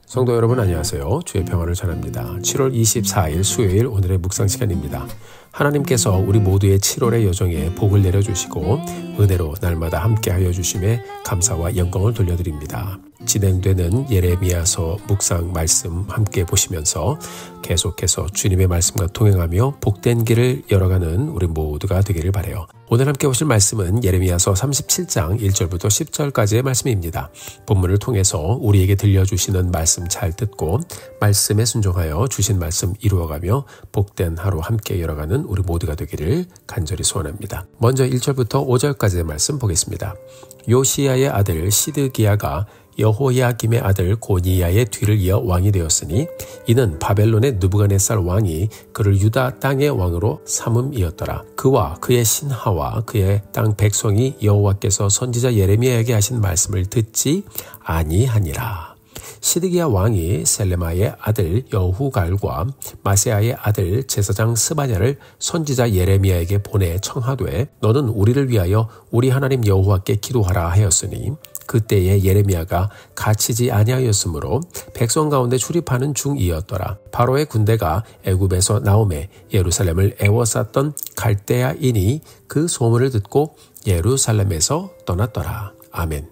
성도 여러분 안녕하세요. 주의 평안을 전합니다. 7월 24일 수요일 오늘의 묵상 시간입니다. 하나님께서 우리 모두의 7월의 여정에 복을 내려주시고 은혜로 날마다 함께하여 주심에 감사와 영광을 돌려드립니다. 진행되는 예레미야서 묵상 말씀 함께 보시면서 계속해서 주님의 말씀과 동행하며 복된 길을 열어가는 우리 모두가 되기를 바라요. 오늘 함께 보실 말씀은 예레미야서 37장 1절부터 10절까지의 말씀입니다. 본문을 통해서 우리에게 들려주시는 말씀 잘 듣고 말씀에 순종하여 주신 말씀 이루어가며 복된 하루 함께 열어가는 우리 모두가 되기를 간절히 소원합니다. 먼저 1절부터 5절까지의 말씀 보겠습니다. 요시야의 아들 시드기야가 여호야김의 아들 고니야의 뒤를 이어 왕이 되었으니 이는 바벨론의 느부갓네살 왕이 그를 유다 땅의 왕으로 삼음이었더라. 그와 그의 신하와 그의 땅 백성이 여호와께서 선지자 예레미야에게 하신 말씀을 듣지 아니하니라. 시드기야 왕이 셀레마의 아들 여후갈과 마세아의 아들 제사장 스바냐를 선지자 예레미야에게 보내 청하되 너는 우리를 위하여 우리 하나님 여호와께 기도하라 하였으니 그때에 예레미야가 갇히지 아니하였으므로 백성 가운데 출입하는 중이었더라. 바로의 군대가 애굽에서 나오매 예루살렘을 애워쌌던 갈대아인이 그 소문을 듣고 예루살렘에서 떠났더라. 아멘.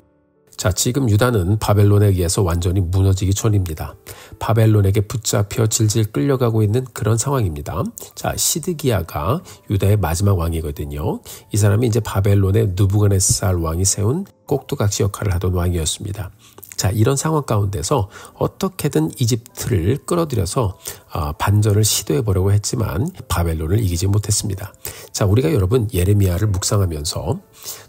자, 지금 유다는 바벨론에 의해서 완전히 무너지기 전입니다. 바벨론에게 붙잡혀 질질 끌려가고 있는 그런 상황입니다. 자, 시드기야가 유다의 마지막 왕이거든요. 이 사람이 이제 바벨론의 느부갓네살 왕이 세운 꼭두각시 역할을 하던 왕이었습니다. 자, 이런 상황 가운데서 어떻게든 이집트를 끌어들여서 반전을 시도해 보려고 했지만 바벨론을 이기지 못했습니다. 자, 우리가 여러분 예레미야를 묵상하면서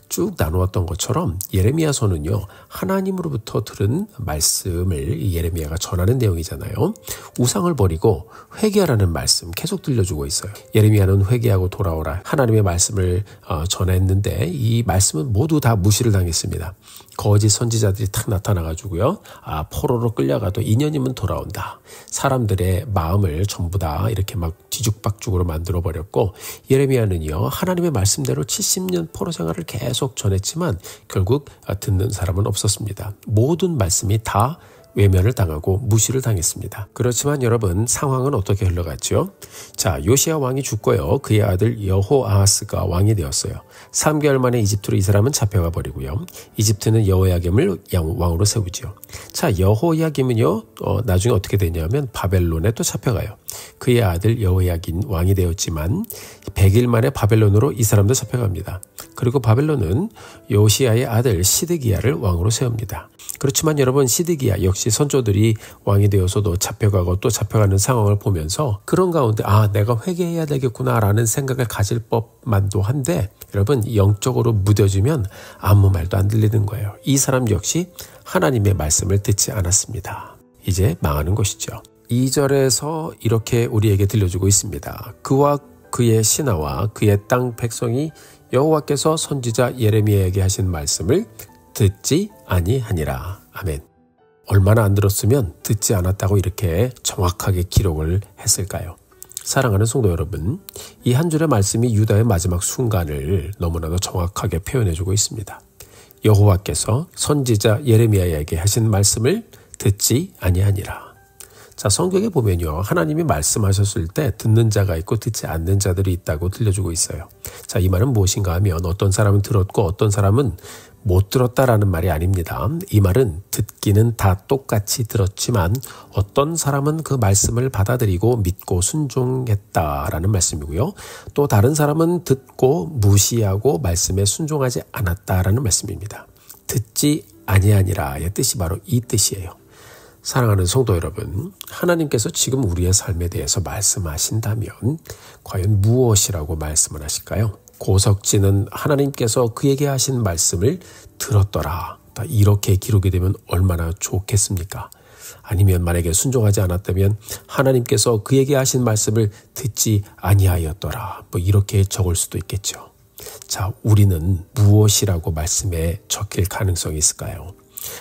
쭉 나누었던 것처럼 예레미야서는요, 하나님으로부터 들은 말씀을 예레미야가 전하는 내용이잖아요. 우상을 버리고 회개하라는 말씀 계속 들려주고 있어요. 예레미야는 회개하고 돌아오라 하나님의 말씀을 전했는데 이 말씀은 모두 다 무시를 당했습니다. 거짓 선지자들이 탁 나타나가지고요, 포로로 끌려가도 2년이면 돌아온다. 사람들의 마음을 전부 다 이렇게 막 뒤죽박죽으로 만들어버렸고, 예레미야는요 하나님의 말씀대로 70년 포로 생활을 계속 전했지만 결국 듣는 사람은 없었습니다. 모든 말씀이 다 외면을 당하고 무시를 당했습니다. 그렇지만 여러분, 상황은 어떻게 흘러갔죠? 자, 요시야 왕이 죽고요, 그의 아들 여호아하스가 왕이 되었어요. 3개월 만에 이집트로 이 사람은 잡혀가 버리고요, 이집트는 여호야김을 왕으로 세우죠. 자, 여호야김은요 나중에 어떻게 되냐면 바벨론에 또 잡혀가요. 그의 아들 여호야긴 왕이 되었지만 100일 만에 바벨론으로 이 사람도 잡혀갑니다. 그리고 바벨론은 요시야의 아들 시드기야를 왕으로 세웁니다. 그렇지만 여러분, 시드기야 역시 선조들이 왕이 되어서도 잡혀가고 또 잡혀가는 상황을 보면서 그런 가운데 내가 회개해야 되겠구나라는 생각을 가질 법만도 한데, 여러분, 영적으로 무뎌지면 아무 말도 안 들리는 거예요. 이 사람 역시 하나님의 말씀을 듣지 않았습니다. 이제 망하는 것이죠. 2절에서 이렇게 우리에게 들려주고 있습니다. 그와 그의 신하와 그의 땅 백성이 여호와께서 선지자 예레미야에게 하신 말씀을 듣지 아니하니라. 아멘. 얼마나 안 들었으면 듣지 않았다고 이렇게 정확하게 기록을 했을까요? 사랑하는 성도 여러분, 이 한 줄의 말씀이 유다의 마지막 순간을 너무나도 정확하게 표현해주고 있습니다. 여호와께서 선지자 예레미야에게 하신 말씀을 듣지 아니하니라. 자, 성경에 보면요, 하나님이 말씀하셨을 때 듣는 자가 있고 듣지 않는 자들이 있다고 들려주고 있어요. 자, 이 말은 무엇인가 하면 어떤 사람은 들었고 어떤 사람은 못 들었다라는 말이 아닙니다. 이 말은 듣기는 다 똑같이 들었지만 어떤 사람은 그 말씀을 받아들이고 믿고 순종했다라는 말씀이고요, 또 다른 사람은 듣고 무시하고 말씀에 순종하지 않았다라는 말씀입니다. 듣지 아니하니라의 뜻이 바로 이 뜻이에요. 사랑하는 성도 여러분, 하나님께서 지금 우리의 삶에 대해서 말씀하신다면 과연 무엇이라고 말씀을 하실까요? 고석진은 하나님께서 그에게 하신 말씀을 들었더라, 이렇게 기록이 되면 얼마나 좋겠습니까? 아니면 만약에 순종하지 않았다면 하나님께서 그에게 하신 말씀을 듣지 아니하였더라, 이렇게 적을 수도 있겠죠. 자, 우리는 무엇이라고 말씀에 적힐 가능성이 있을까요?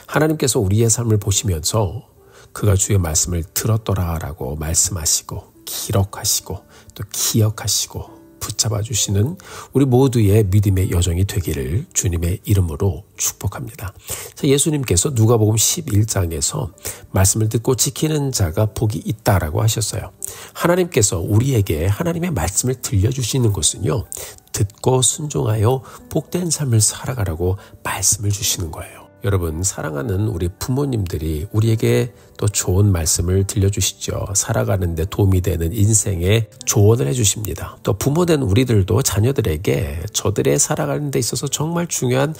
하나님께서 우리의 삶을 보시면서 그가 주의 말씀을 들었더라라고 말씀하시고 기록하시고 또 기억하시고 붙잡아 주시는 우리 모두의 믿음의 여정이 되기를 주님의 이름으로 축복합니다. 자, 예수님께서 누가복음 11장에서 말씀을 듣고 지키는 자가 복이 있다라고 하셨어요. 하나님께서 우리에게 하나님의 말씀을 들려주시는 것은요, 듣고 순종하여 복된 삶을 살아가라고 말씀을 주시는 거예요. 여러분, 사랑하는 우리 부모님들이 우리에게 또 좋은 말씀을 들려주시죠. 살아가는 데 도움이 되는 인생의 조언을 해주십니다. 또 부모된 우리들도 자녀들에게 저들의 살아가는 데 있어서 정말 중요한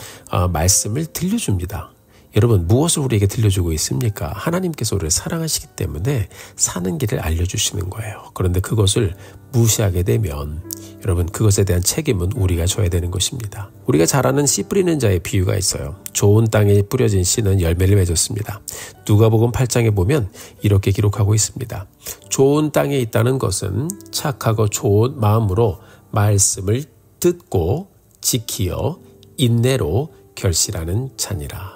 말씀을 들려줍니다. 여러분, 무엇을 우리에게 들려주고 있습니까? 하나님께서 우리를 사랑하시기 때문에 사는 길을 알려주시는 거예요. 그런데 그것을 무시하게 되면 여러분, 그것에 대한 책임은 우리가 져야 되는 것입니다. 우리가 잘 아는 씨 뿌리는 자의 비유가 있어요. 좋은 땅에 뿌려진 씨는 열매를 맺었습니다. 누가복음 8장에 보면 이렇게 기록하고 있습니다. 좋은 땅에 있다는 것은 착하고 좋은 마음으로 말씀을 듣고 지키어 인내로 결실하는 자니라.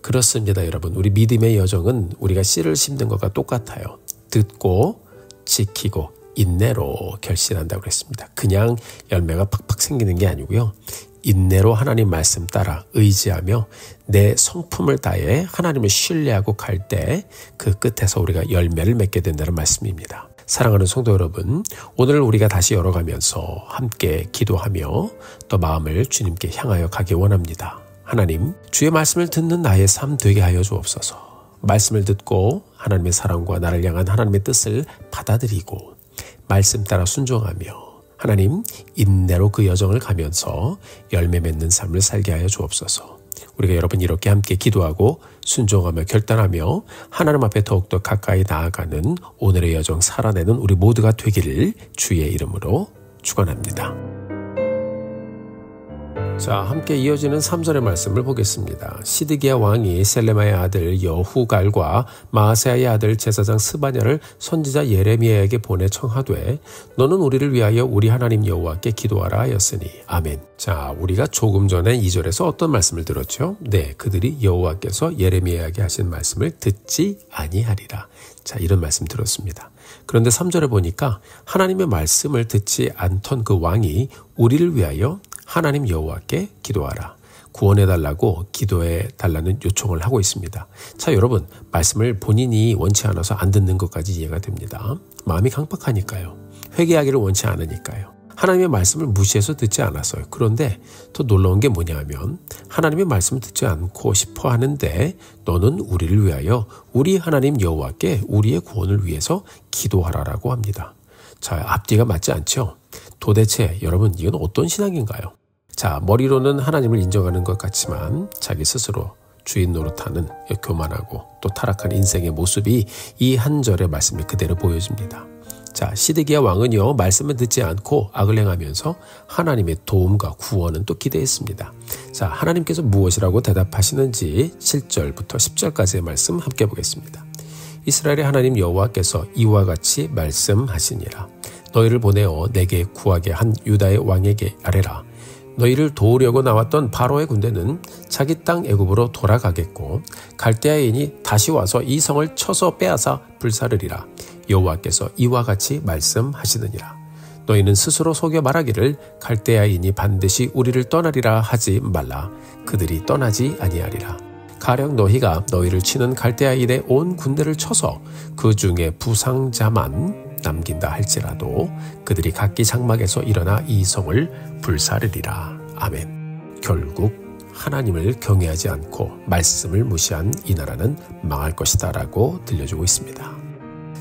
그렇습니다, 여러분. 우리 믿음의 여정은 우리가 씨를 심는 것과 똑같아요. 듣고 지키고 인내로 결실한다고 그랬습니다. 그냥 열매가 팍팍 생기는 게 아니고요. 인내로 하나님 말씀 따라 의지하며 내 성품을 다해 하나님을 신뢰하고 갈 때 그 끝에서 우리가 열매를 맺게 된다는 말씀입니다. 사랑하는 성도 여러분, 오늘 우리가 다시 열어가면서 함께 기도하며 또 마음을 주님께 향하여 가기 원합니다. 하나님, 주의 말씀을 듣는 나의 삶 되게 하여 주옵소서. 말씀을 듣고 하나님의 사랑과 나를 향한 하나님의 뜻을 받아들이고 말씀 따라 순종하며 하나님 인내로 그 여정을 가면서 열매 맺는 삶을 살게 하여 주옵소서. 우리가 여러분 이렇게 함께 기도하고 순종하며 결단하며 하나님 앞에 더욱더 가까이 나아가는 오늘의 여정 살아내는 우리 모두가 되기를 주의 이름으로 축원합니다. 자, 함께 이어지는 3절의 말씀을 보겠습니다. 시드기야 왕이 셀레마의 아들 여후갈과 마아세야의 아들 제사장 스바냐를 선지자 예레미야에게 보내 청하되 너는 우리를 위하여 우리 하나님 여호와께 기도하라 하였으니 아멘. 자, 우리가 조금 전에 2절에서 어떤 말씀을 들었죠? 네, 그들이 여호와께서 예레미야에게 하신 말씀을 듣지 아니하리라. 자, 이런 말씀 들었습니다. 그런데 3절에 보니까 하나님의 말씀을 듣지 않던 그 왕이 우리를 위하여 하나님 여호와께 기도하라. 구원해달라고 기도해달라는 요청을 하고 있습니다. 자, 여러분, 말씀을 본인이 원치 않아서 안 듣는 것까지 이해가 됩니다. 마음이 강박하니까요. 회개하기를 원치 않으니까요. 하나님의 말씀을 무시해서 듣지 않았어요. 그런데 더 놀라운 게 뭐냐면 하나님의 말씀을 듣지 않고 싶어 하는데 너는 우리를 위하여 우리 하나님 여호와께 우리의 구원을 위해서 기도하라라고 합니다. 자, 앞뒤가 맞지 않죠? 도대체 여러분 이건 어떤 신앙인가요? 자, 머리로는 하나님을 인정하는 것 같지만 자기 스스로 주인 노릇하는 교만하고 또 타락한 인생의 모습이 이 한 절의 말씀이 그대로 보여집니다. 자, 시드기야 왕은요 말씀을 듣지 않고 악을 행하면서 하나님의 도움과 구원은 또 기대했습니다. 자, 하나님께서 무엇이라고 대답하시는지 7절부터 10절까지의 말씀 함께 보겠습니다. 이스라엘의 하나님 여호와께서 이와 같이 말씀하시니라. 너희를 보내어 내게 구하게 한 유다의 왕에게 아뢰라. 너희를 도우려고 나왔던 바로의 군대는 자기 땅 애굽으로 돌아가겠고 갈대아인이 다시 와서 이 성을 쳐서 빼앗아 불사르리라. 여호와께서 이와 같이 말씀하시느니라. 너희는 스스로 속여 말하기를 갈대아인이 반드시 우리를 떠나리라 하지 말라. 그들이 떠나지 아니하리라. 가령 너희가 너희를 치는 갈대아인의 온 군대를 쳐서 그 중에 부상자만 남긴다 할지라도 그들이 각기 장막에서 일어나 이 성을 불사르리라. 아멘. 결국 하나님을 경외하지 않고 말씀을 무시한 이 나라는 망할 것이다 라고 들려주고 있습니다.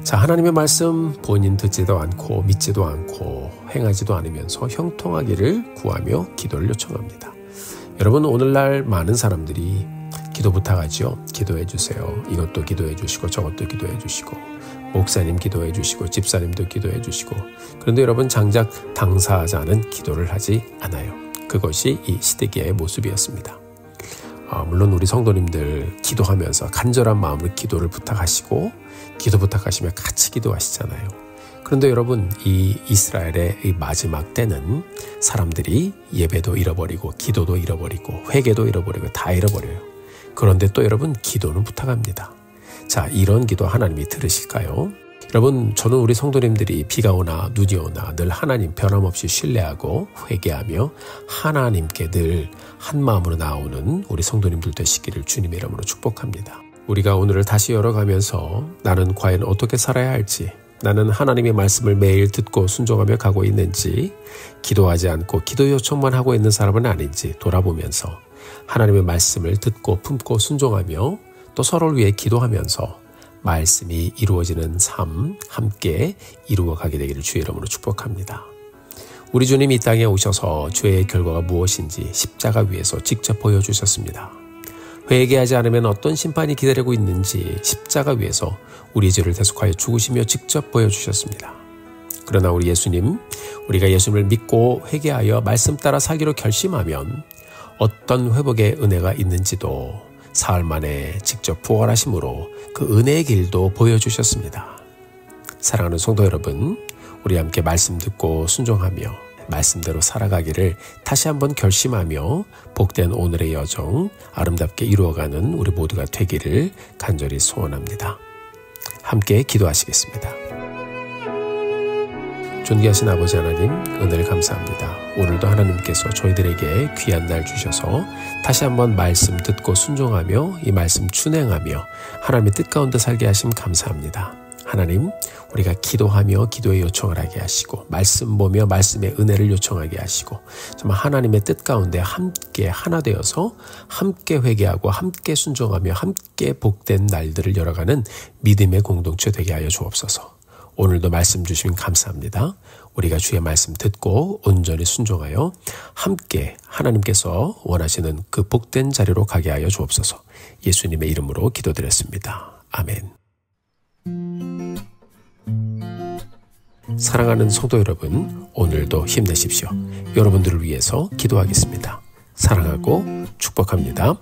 자, 하나님의 말씀 본인 듣지도 않고 믿지도 않고 행하지도 않으면서 형통하기를 구하며 기도를 요청합니다. 여러분, 오늘날 많은 사람들이 기도 부탁하죠. 기도해 주세요. 이것도 기도해 주시고 저것도 기도해 주시고 목사님 기도해 주시고 집사님도 기도해 주시고 그런데 여러분 장작 당사자는 기도를 하지 않아요. 그것이 이 시드기야의 모습이었습니다. 물론 우리 성도님들 기도하면서 간절한 마음으로 기도를 부탁하시고 기도 부탁하시며 같이 기도하시잖아요. 그런데 여러분 이 이스라엘의 이 마지막 때는 사람들이 예배도 잃어버리고 기도도 잃어버리고 회개도 잃어버리고 다 잃어버려요. 그런데 또 여러분 기도는 부탁합니다. 자, 이런 기도 하나님이 들으실까요? 여러분, 저는 우리 성도님들이 비가 오나 눈이 오나 늘 하나님 변함없이 신뢰하고 회개하며 하나님께 늘 한마음으로 나오는 우리 성도님들 되시기를 주님의 이름으로 축복합니다. 우리가 오늘을 다시 열어가면서 나는 과연 어떻게 살아야 할지, 나는 하나님의 말씀을 매일 듣고 순종하며 가고 있는지, 기도하지 않고 기도 요청만 하고 있는 사람은 아닌지 돌아보면서 하나님의 말씀을 듣고 품고 순종하며 또 서로를 위해 기도하면서 말씀이 이루어지는 삶 함께 이루어가게 되기를 주의 이름으로 축복합니다. 우리 주님이 이 땅에 오셔서 죄의 결과가 무엇인지 십자가 위에서 직접 보여주셨습니다. 회개하지 않으면 어떤 심판이 기다리고 있는지 십자가 위에서 우리의 죄를 대속하여 죽으시며 직접 보여주셨습니다. 그러나 우리 예수님, 우리가 예수님을 믿고 회개하여 말씀 따라 살기로 결심하면 어떤 회복의 은혜가 있는지도 사흘 만에 직접 부활하심으로 그 은혜의 길도 보여주셨습니다. 사랑하는 성도 여러분, 우리 함께 말씀 듣고 순종하며 말씀대로 살아가기를 다시 한번 결심하며 복된 오늘의 여정 아름답게 이루어가는 우리 모두가 되기를 간절히 소원합니다. 함께 기도하시겠습니다. 존귀하신 아버지 하나님, 은혜를 감사합니다. 오늘도 하나님께서 저희들에게 귀한 날 주셔서 다시 한번 말씀 듣고 순종하며 이 말씀 준행하며 하나님의 뜻 가운데 살게 하심 감사합니다. 하나님, 우리가 기도하며 기도의 요청을 하게 하시고 말씀 보며 말씀의 은혜를 요청하게 하시고 정말 하나님의 뜻 가운데 함께 하나 되어서 함께 회개하고 함께 순종하며 함께 복된 날들을 열어가는 믿음의 공동체 되게 하여 주옵소서. 오늘도 말씀 주시면 감사합니다. 우리가 주의 말씀 듣고 온전히 순종하여 함께 하나님께서 원하시는 그 복된 자리로 가게 하여 주옵소서. 예수님의 이름으로 기도드렸습니다. 아멘. 사랑하는 성도 여러분, 오늘도 힘내십시오. 여러분들을 위해서 기도하겠습니다. 사랑하고 축복합니다.